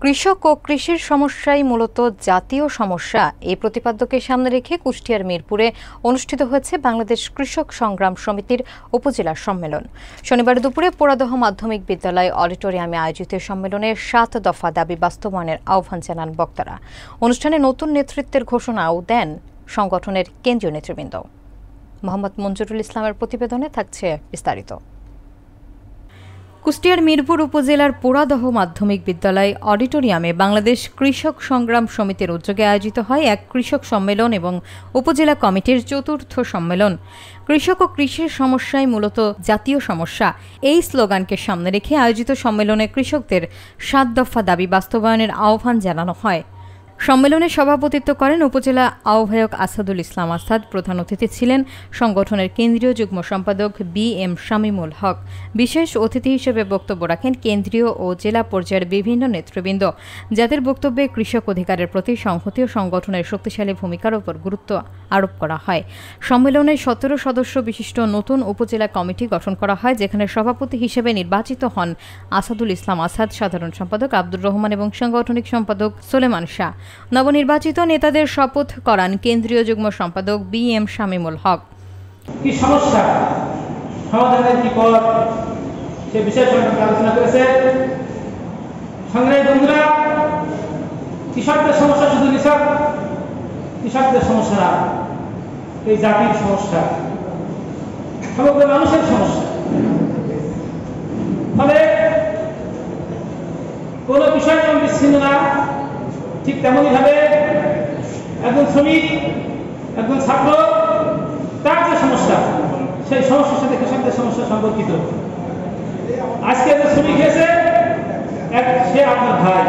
কৃষক ও কৃষির সমস্যাই মূলত জাতীয় সমস্যা এই প্রতিপাদ্যকে সামনে রেখে কুষ্টিয়ার মিরপুরে অনুষ্ঠিত হয়েছে বাংলাদেশ কৃষক সংগ্রাম সমিতির উপজেলা সম্মেলন। শনিবার দুপুরে পোড়াদহ মাধ্যমিক বিদ্যালয় অডিটোরিয়ামে আয়োজিত সম্মেলনে ৭ দফা দাবি বাস্তবায়নের আহ্বান জানান বক্তারা। অনুষ্ঠানে নতুন নেতৃত্বের ঘোষণাও দেন সংগঠনের কেন্দ্রীয় নেতৃবৃন্দ। মোহাম্মদ মঞ্জুরুল ইসলামের প্রতিবেদনে থাকছে বিস্তারিত। কুষ্টিয়ার মিরপুর উপজেলার পোড়াদহ মাধ্যমিক বিদ্যালয় অডিটোরিয়ামে বাংলাদেশ কৃষক সংগ্রাম সমিতির উদ্যোগে আয়োজিত হয় এক কৃষক সম্মেলন এবং উপজেলা কমিটির চতুর্থ সম্মেলন। কৃষক ও কৃষির সমস্যাই মূলত জাতীয় সমস্যা এই স্লোগানকে সামনে রেখে আয়োজিত সম্মেলনে কৃষকদের ৭ দফা দাবি বাস্তবায়নের আহ্বান জানানো হয়। সম্মেলনে সভাপতিত্ব করেন উপজেলা আহ্বায়ক আসাদুল ইসলাম আসাদ। প্রধান অতিথি ছিলেন সংগঠনের কেন্দ্রীয় যুগ্ম সম্পাদক বি.এম. শামীমুল হক। বিশেষ অতিথি হিসেবে বক্তব্য রাখেন কেন্দ্রীয় ও জেলা পর্যায়ের বিভিন্ন নেতৃবৃন্দ, যাদের বক্তব্যে কৃষক অধিকারের প্রতি সংহতি ও সংগঠনের শক্তিশালী ভূমিকার উপর গুরুত্ব আরোপ করা হয়। সম্মেলনে ১৭ সদস্য বিশিষ্ট নতুন উপজেলা কমিটি গঠন করা হয়, যেখানে সভাপতি হিসেবে নির্বাচিত হন আসাদুল ইসলাম আসাদ, সাধারণ সম্পাদক আব্দুর রহমান এবং সাংগঠনিক সম্পাদক সুলেমান শাহ। নবনির্বাচিত নেতাদের শপথ করান কেন্দ্রীয় যুগ্ম সম্পাদক বি.এম. শামীমুল হক। কি সমস্যা সমাধানের কি পথ সে বিষয়ে আলোচনা করেছে। সংগ্রামী বন্ধুরা, কৃষকদের সমস্যা শুধু কৃষকদের সমস্যা না, এই জাতির সমস্যা, সমগ্র মানুষের সমস্যা। ফলে কোন বিষয় যেমন বিচ্ছিন্ন না, ঠিক তেমনই ভাবে একজন শ্রমিক, একজন ছাত্র, তার যে সমস্যা, সেই সমস্যার সাথে কৃষকদের সমস্যা সম্পর্কিত। আজকে যে শ্রমিক হয়েছে সে আপনার ভাই,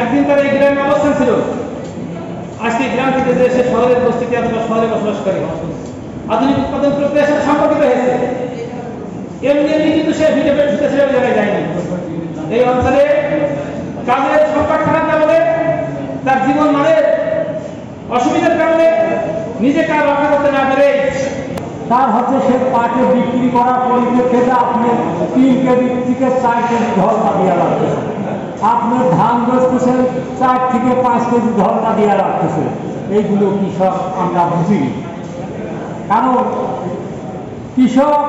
একদিন তার এই গ্রামে অবস্থান ছিল, আজকে গ্রাম থেকে যে সে শহরের উপস্থিতি অথবা শহরে বসবাস করে আধুনিক উৎপাদন প্রক্রিয়ার সাথে সম্পর্কিত হয়েছে। এমনি কিন্তু সে ভিটে জায়গায় যায়নি। এই অঞ্চলে কাজের সংকট থাকার কারণে, তার জীবন মানের অসুবিধার কারণে নিজে কাজ রক্ষা করতে না পেরে তার হচ্ছে সে পাটে বিক্রি করার পরিপ্রেক্ষিতে আপনি 3 কেজি থেকে 4 কেজি ধরতা দিয়ে রাখতেছেন, আপনি ধান বেচতেছেন 4 থেকে 5 কেজি ধরতা দিয়ে রাখতেছেন। এইগুলো কৃষক আমরা বুঝি, কারণ কৃষক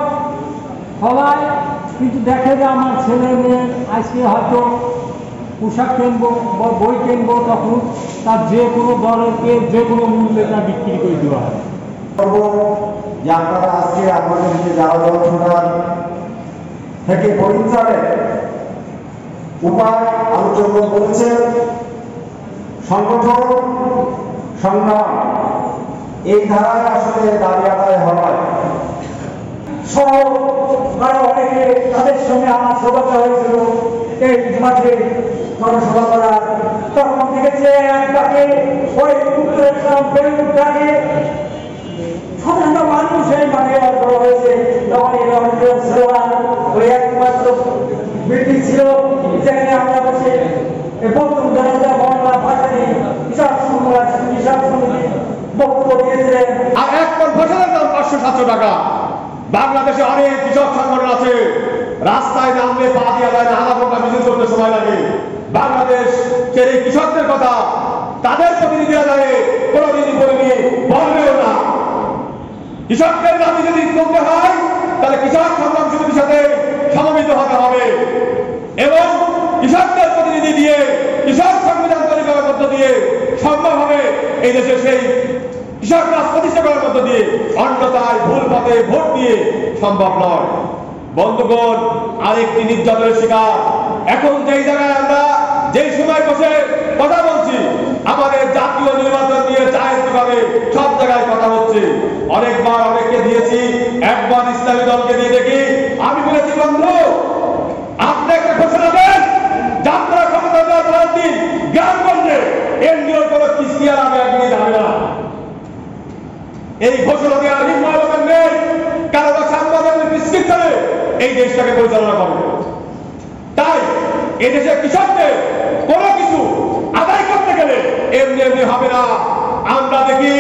সবাই কিন্তু দেখে যে আমার ছেলে মেয়ে আজকে হয়তো পোশাক কিনবো বা বই কিনবো, তখন তার যে কোনো দরকে যে কোনো মূল্যে তা বিক্রি করে দেওয়া হয়। যে আপনারা আজকে আপনাদের যে যারা শোনার থেকে পরিচারের উপায় আলোচনা করেছেন, সংগঠন সংগ্রাম এই ধারায় আসলে দাবি আদায় হয় সহ আরো অনেকে তাদের সঙ্গে আমার সভাটা হয়েছিল এই মাঠে জনসভা করার। তখন দেখেছে একটাকে ওই উত্তরটাকে সাধারণ মানুষ এই মাঠে অগ্রহ হয়েছে। তখন ওই একমাত্র মিটিং ছিল, যেখানে আমরা বসে বক্তব্য জনতা বাংলা ভাষায় কৃষক সমিতি বক্তব্য দিয়েছিলেন। আর এক টন ফসলের দাম 500-700 টাকা। বাংলাদেশে অনেক কৃষক সংগঠন আছে, রাস্তায় নামলে পা দিয়া যায় না, আধা ঘন্টা মিছিল করতে সময় লাগে। বাংলাদেশ এই কৃষকদের কথা তাদের প্রতিনিধিরা জানে, কোনোদিনই বলিনি, বলবেও না। কৃষকদের দাবি যদি তুলতে হয় তাহলে কৃষক সংগ্রাম সমিতির সাথে সমবেত হতে হবে এবং কৃষকদের প্রতিনিধি দিয়ে, কৃষক সংবিধান তৈরি করার মধ্য দিয়ে সম্ভব হবে এই দেশে সেই কৃষক রাজ প্রতিষ্ঠা করার মধ্য দিয়ে। অন্যথায় ভুল পথে ভোট দিয়ে সম্ভব নয়। বন্ধুগণ, আরেকটি নির্যাতনের শিকার এখন যেই জায়গায় আমরা যেই সময় বসে কথা বলছি, আমাদের জাতীয় নির্বাচন নিয়ে চাইতে সব জায়গায় কথা হচ্ছে। অনেকবার অনেককে দিয়েছি, একবার ইসলামী দলকে দিয়ে দেখি। আমি বলেছি, বন্ধু আপনি একটা ঘোষণা দেন, যাত্রা ক্ষমতা দেওয়ার পরের দিন গ্রামগঞ্জে এনডিওর কোনো কিস্তি আর আমি একদিনই যাবে না। এই ঘোষণা দেওয়ার হিম্মত নেই, কারণ সাংবাদিক বিস্কিট করে এই দেশটাকে পরিচালনা করবে। তাই এদেশের কৃষকদের কোনো কিছু আদায় করতে গেলে এমনি এমনি হবে না। আমরা দেখি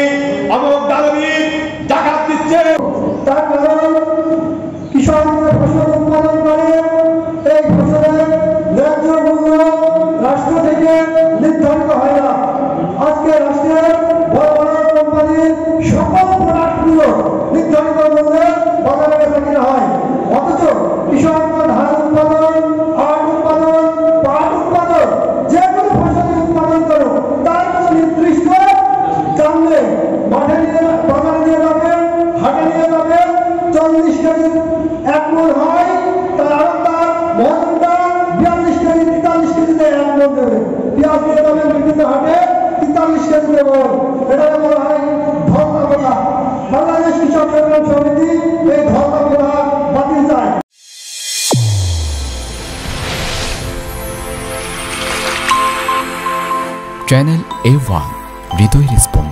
অমুক দালালি জাকাত দিচ্ছে, তার কারণ কৃষক ফসল উৎপাদন করে এই ফসলের ন্যায্য মূল্য রাষ্ট্র মনটা 42 কেজি 43 কেজিতে এক মন দেবে, পেঁয়াজ দিয়ে দেবেন বিভিন্ন হাটে 43 কেজি দেবো, এটা বলা হয় ধর্মা কথা। বাংলাদেশ কৃষক সংগ্রাম সমিতি এই ধর্মা কথা বাতিল চায়। চ্যানেল A1 হৃদয় রেসপন্স।